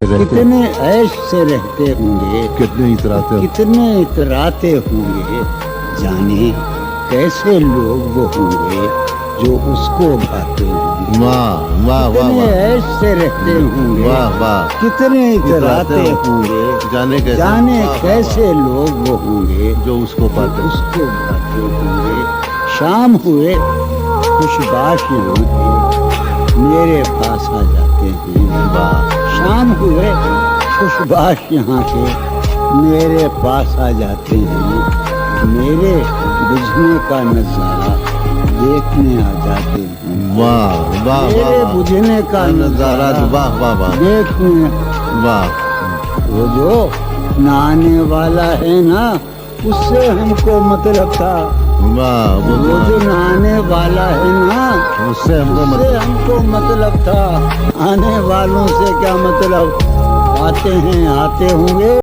कितने ऐश से रहते होंगे, कितने इतराते होंगे, जाने कैसे लोग वो होंगे जो उसको भाते होंगे। वाह वाह वाह कितने वाह ऐश से रहते होंगे, वाह वाह कितने इतराते होंगे, जाने कैसे जाने वाह, वाह, कैसे लोग वो होंगे जो उसको पाते उसको भाते होंगे। शाम हुए खुशबाश यहाँ के मेरे पास आ जाते हैं। वाह शाम हुए खुशबाश यहाँ के मेरे पास आ जाते हैं। मेरे बुझने का नजारा देखने आ जाते हैं। वाह वाह मेरे वाह बुझने का नजारा नजारा वाह वाह वाह देखने। वाह वो जो नहाने वाला है ना, उससे हमको मतलब था। वाह वो जो नहाने वाला है ना, उससे हमको उससे हमको मतलब था। आने वालों से क्या मतलब, आते हैं आते होंगे।